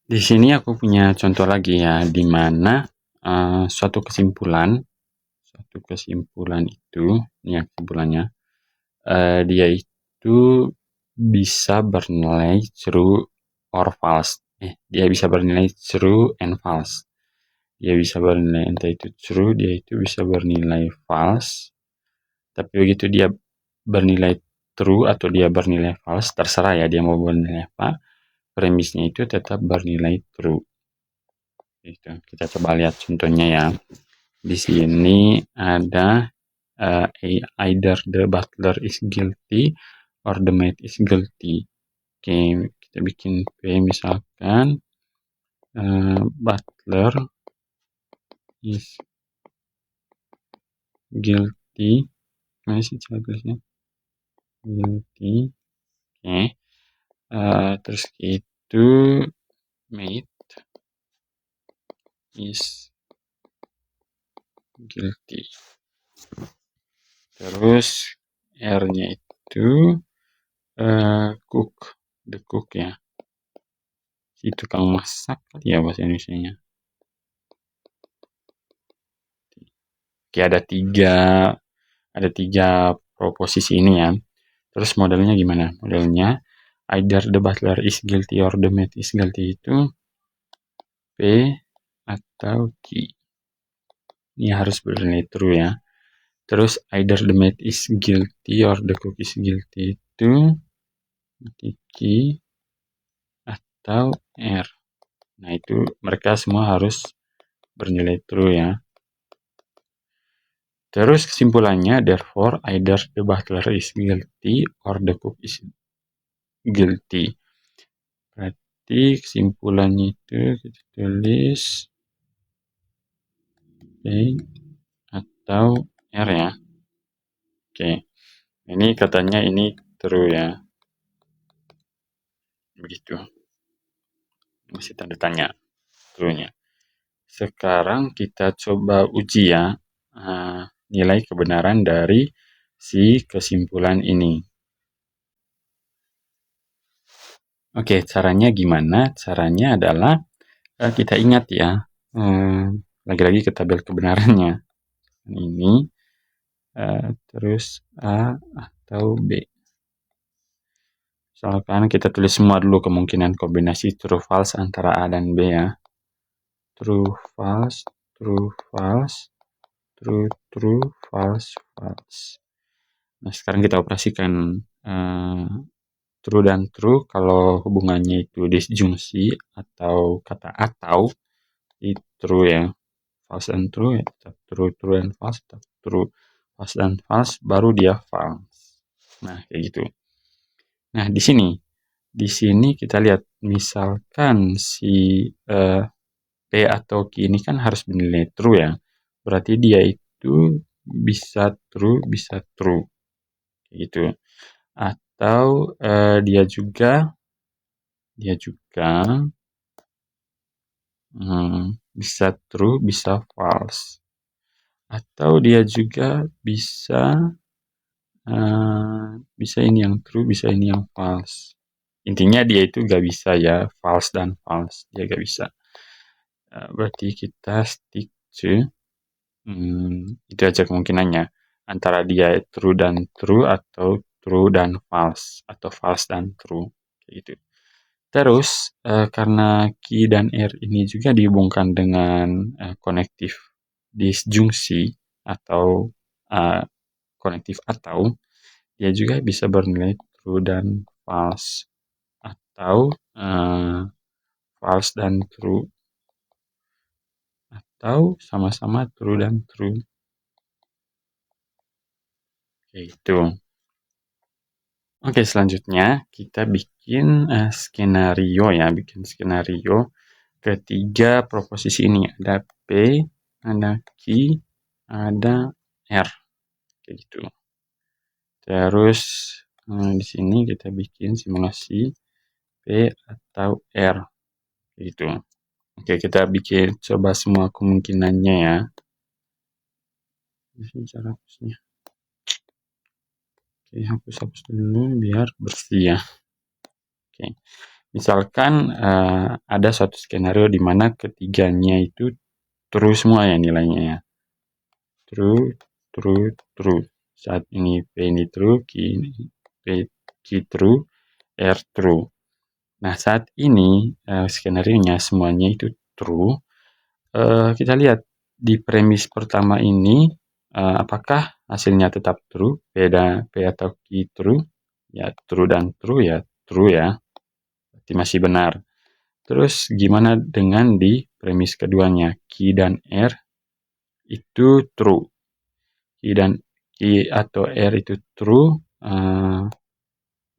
Di sini aku punya contoh lagi ya, di mana suatu kesimpulan itu, ini ya kesimpulannya, dia itu bisa bernilai true or false. Dia bisa bernilai true and false. Dia bisa bernilai entah itu true, dia itu bisa bernilai false. Tapi begitu dia bernilai true atau dia bernilai false, terserah ya dia mau bernilai apa. Premisnya itu tetap bernilai true. Gitu. Kita coba lihat contohnya ya. Di sini ada either the butler is guilty or the maid is guilty. Oke, kita bikin P misalkan butler is guilty. Mana sih cara tulisnya? Guilty. Oke. Terus itu maid is guilty. Terus R-nya itu cook, the cook ya. Si tukang masak kali ya bahasa Indonesianya. Oke, ada tiga proposisi ini ya. Terus modelnya gimana? Modelnya either the butler is guilty or the maid is guilty itu P atau Q. Ini harus bernilai true ya. Terus either the maid is guilty or the cook is guilty itu Q atau R. Nah, itu mereka semua harus bernilai true ya. Terus kesimpulannya, therefore either the butler is guilty or the cook is guilty. Berarti kesimpulannya itu kita tulis P atau R ya. Oke, ini katanya ini true ya. Begitu. Masih tanda tanya true-nya. Sekarang kita coba uji ya nilai kebenaran dari si kesimpulan ini. Oke, caranya gimana? Caranya adalah kita ingat ya, lagi-lagi ke tabel kebenarannya. Ini, terus A atau B. Misalkan kita tulis semua dulu kemungkinan kombinasi true false antara A dan B ya. True false, true false, true true false false. Nah, sekarang kita operasikan true dan true. Kalau hubungannya itu disjungsi atau kata atau itu true ya. False and true ya, tetap true, true and false, tetap true, false dan false, baru dia false. Nah, kayak gitu. Nah, di sini kita lihat misalkan si P atau Q ini kan harus bernilai true ya. Berarti dia itu bisa true, kayak gitu. Atau dia juga bisa true, bisa false. Atau dia juga bisa ini yang true, bisa ini yang false. Intinya dia itu gak bisa ya, false dan false. Dia gak bisa. Berarti kita stick to itu aja kemungkinannya. Antara dia true dan true atau true dan false. Atau false dan true. Kayak gitu. Terus, karena Q dan R ini juga dihubungkan dengan konektif disjungsi atau konektif atau, dia juga bisa bernilai true dan false atau false dan true atau sama-sama true dan true. Itu. Oke, selanjutnya kita bikin skenario ya, ketiga proposisi ini. Ada P, ada Q, ada R. Kayak gitu. Terus di sini kita bikin simulasi P atau R. Kayak gitu. Oke, kita bikin coba semua kemungkinannya ya. Ini cara hapusnya. Oke, hapus dulu biar bersih ya. Oke. Misalkan ada suatu skenario di mana ketiganya itu true semua ya nilainya ya. True, true, true. Saat ini P ini true, Q true, R true. Nah, saat ini skenario-nya semuanya itu true. Kita lihat di premis pertama ini apakah hasilnya tetap true, P atau Q true? Ya, true dan true ya, true ya. Berarti masih benar. Terus gimana dengan di premis keduanya? Q dan R itu true. Q atau R itu true,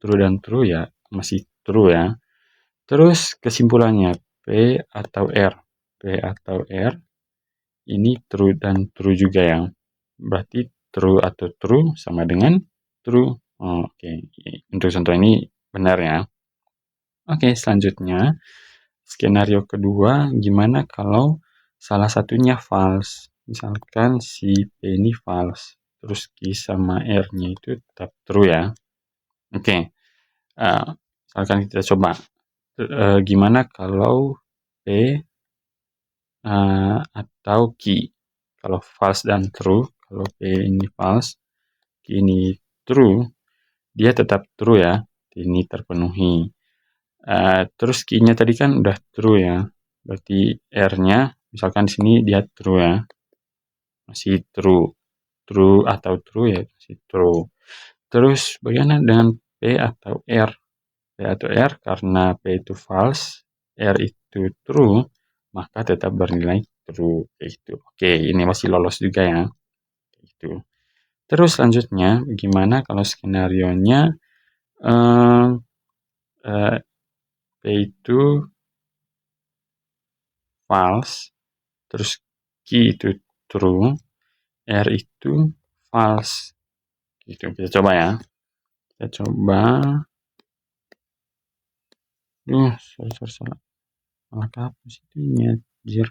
true dan true ya, masih true ya. Terus kesimpulannya P atau R. P atau R ini true dan true juga ya. Berarti true atau true sama dengan true. Oke. Untuk contoh ini benar ya. Oke, selanjutnya skenario kedua, gimana kalau salah satunya false? Misalkan si P ini false, terus Q sama R-nya itu tetap true ya. Oke, misalkan kita coba. Gimana kalau P atau Q? Kalau false dan true, kalau P ini false, Q ini true, dia tetap true ya. Ini terpenuhi. Terus Q-nya tadi kan udah true ya. Berarti R-nya, misalkan di sini dia true ya. Masih true. True atau true ya, masih true. Terus bagaimana dengan P atau R? P atau R, karena P itu false, R itu true, maka tetap bernilai true. Itu. Oke, ini masih lolos juga ya. Itu. Terus selanjutnya, gimana kalau skenario-nya P itu false, terus Q itu true, R itu false. Gitu. Kita coba ya. Kita coba. Salah. Malah kehapus itunya, anjir.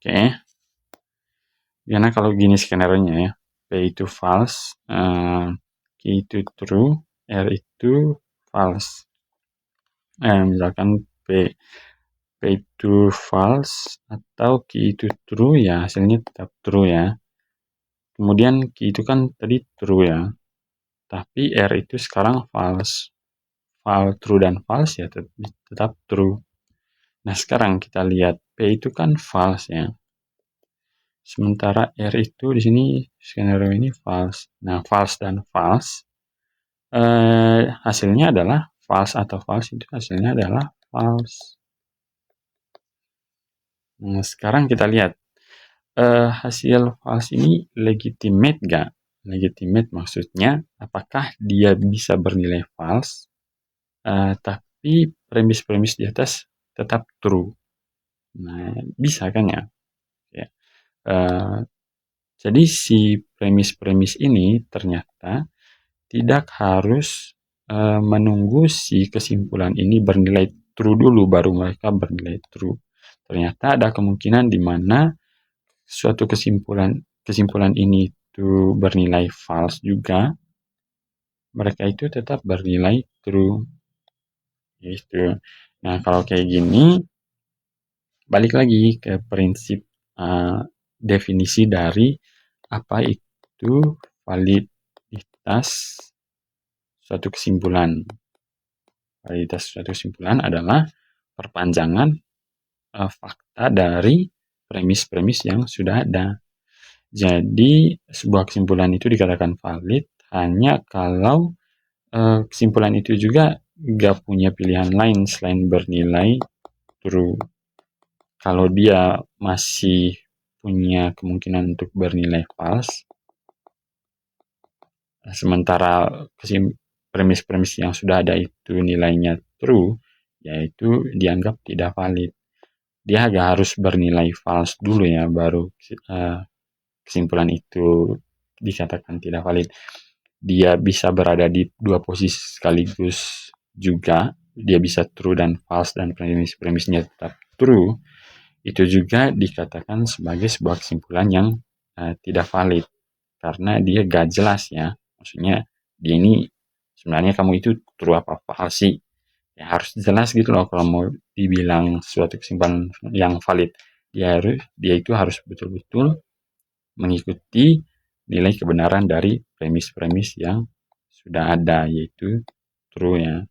Oke. Karena kalau gini skenario-nya ya. P itu false, Q itu true, R itu false. Misalkan P itu false atau Q itu true ya, hasilnya tetap true ya. Kemudian Q itu kan tadi true ya. Tapi R itu sekarang false. True dan false ya tetap true. Nah, sekarang kita lihat P itu kan false ya. Sementara R itu di sini skenario ini false. Nah, false dan false hasilnya adalah false atau false itu hasilnya adalah false. Nah, sekarang kita lihat hasil false ini legitimate gak? Legitimate maksudnya apakah dia bisa bernilai false tapi premis-premis di atas tetap true. Nah, bisa kan ya? Ya. Jadi si premis-premis ini ternyata tidak harus menunggu si kesimpulan ini bernilai true dulu baru mereka bernilai true. Ternyata ada kemungkinan di mana suatu kesimpulan ini itu bernilai false juga, mereka itu tetap bernilai true. Gitu. Nah, kalau kayak gini balik lagi ke prinsip definisi dari apa itu validitas suatu kesimpulan. Validitas suatu kesimpulan adalah perpanjangan fakta dari premis-premis yang sudah ada. Jadi sebuah kesimpulan itu dikatakan valid hanya kalau kesimpulan itu juga nggak punya pilihan lain selain bernilai true. Kalau dia masih punya kemungkinan untuk bernilai false, sementara premis-premis yang sudah ada itu nilainya true, yaitu dianggap tidak valid. Dia agak harus bernilai false dulu ya, baru kesimpulan itu dikatakan tidak valid. Dia bisa berada di dua posisi sekaligus juga. Dia bisa true dan false dan premis-premisnya tetap true. Itu juga dikatakan sebagai sebuah kesimpulan yang tidak valid. Karena dia gak jelas ya. Maksudnya dia ini sebenarnya kamu itu true apa falsi. Ya harus jelas gitu loh kalau mau dibilang suatu kesimpulan yang valid. Dia itu harus betul-betul mengikuti nilai kebenaran dari premis-premis yang sudah ada, yaitu true ya.